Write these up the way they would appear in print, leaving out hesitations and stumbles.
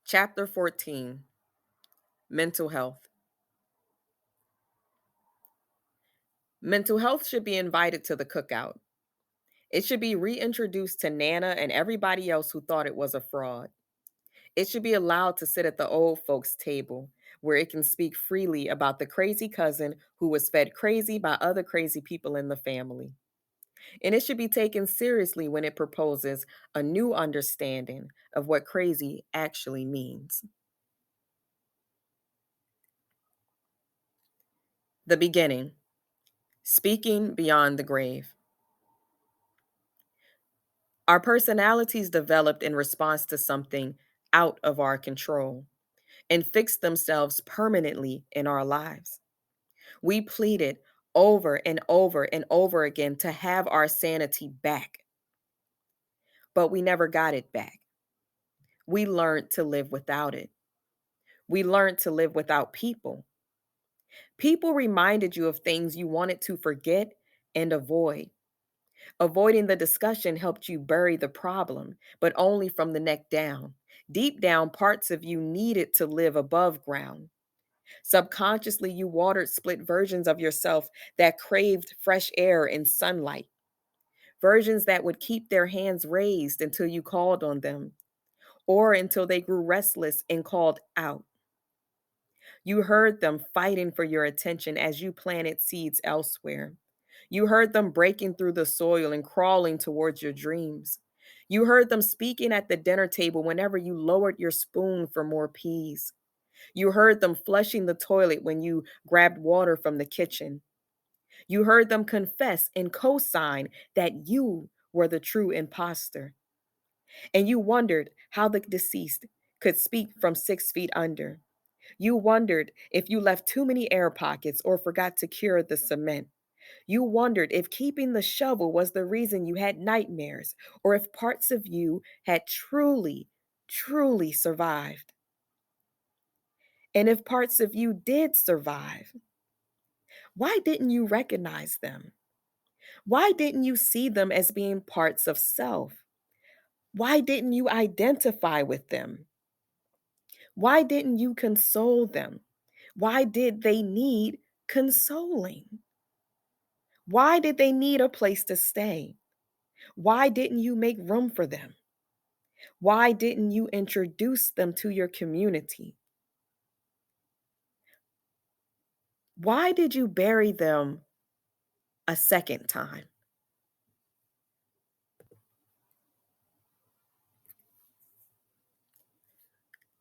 Chapter 14. Mental Health. Mental health should be invited to the cookout. It should be reintroduced to Nana and everybody else who thought it was a fraud. It should be allowed to sit at the old folks' table, where it can speak freely about the crazy cousin who was fed crazy by other crazy people in the family. And it should be taken seriously when it proposes a new understanding of what crazy actually means. The beginning. Speaking beyond the grave. Our personalities developed in response to something out of our control and fixed themselves permanently in our lives. We pleaded over and over and over again to have our sanity back, but we never got it back. We learned to live without it. We learned to live without people. People reminded you of things you wanted to forget and avoid. Avoiding the discussion helped you bury the problem, but only from the neck down. Deep down, parts of you needed to live above ground. Subconsciously, you watered split versions of yourself that craved fresh air and sunlight, versions that would keep their hands raised until you called on them, or until they grew restless and called out. You heard them fighting for your attention as you planted seeds elsewhere. You heard them breaking through the soil and crawling towards your dreams. You heard them speaking at the dinner table whenever you lowered your spoon for more peas. You heard them flushing the toilet when you grabbed water from the kitchen. You heard them confess and co sign that you were the true imposter. And you wondered how the deceased could speak from 6 feet under. You wondered if you left too many air pockets or forgot to cure the cement. You wondered if keeping the shovel was the reason you had nightmares, or if parts of you had truly, truly survived. And if parts of you did survive, why didn't you recognize them? Why didn't you see them as being parts of self? Why didn't you identify with them? Why didn't you console them? Why did they need consoling? Why did they need a place to stay? Why didn't you make room for them? Why didn't you introduce them to your community? Why did you bury them a second time?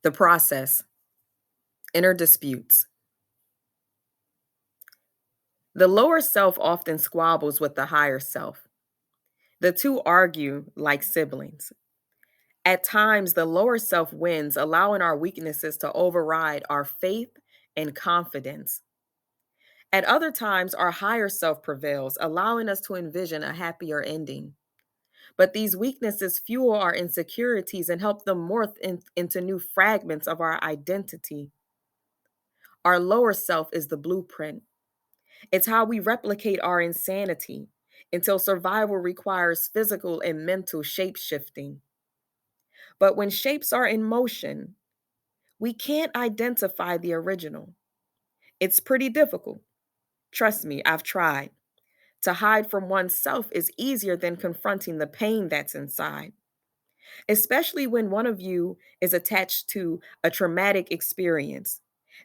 The process, inner disputes. The lower self often squabbles with the higher self. The two argue like siblings. At times, the lower self wins, allowing our weaknesses to override our faith and confidence. At other times, our higher self prevails, allowing us to envision a happier ending. But these weaknesses fuel our insecurities and help them morph into new fragments of our identity. Our lower self is the blueprint. It's how we replicate our insanity until survival requires physical and mental shape shifting. But when shapes are in motion, we can't identify the original. It's pretty difficult. Trust me, I've tried. To hide from oneself is easier than confronting the pain that's inside, especially when one of you is attached to a traumatic experience.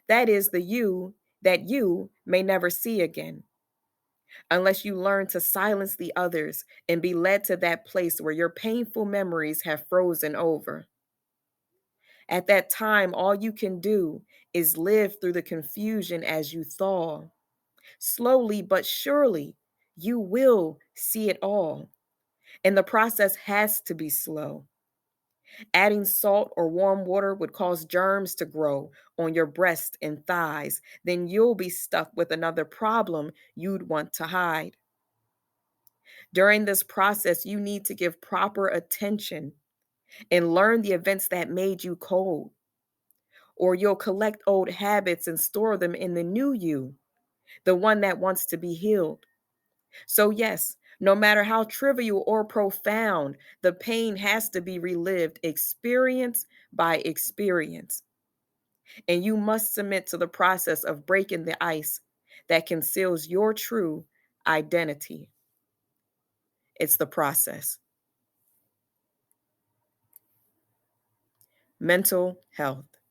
That is the you that you may never see again, unless you learn to silence the others and be led to that place where your painful memories have frozen over. At that time, all you can do is live through the confusion as you thaw. Slowly but surely, you will see it all. And the process has to be slow. Adding salt or warm water would cause germs to grow on your breast and thighs. Then you'll be stuck with another problem you'd want to hide. During this process, you need to give proper attention and learn the events that made you cold, or you'll collect old habits and store them in the new you, the one that wants to be healed. So, yes, No matter how trivial or profound, the pain has to be relived experience by experience. And you must submit to the process of breaking the ice that conceals your true identity. It's the process. Mental health.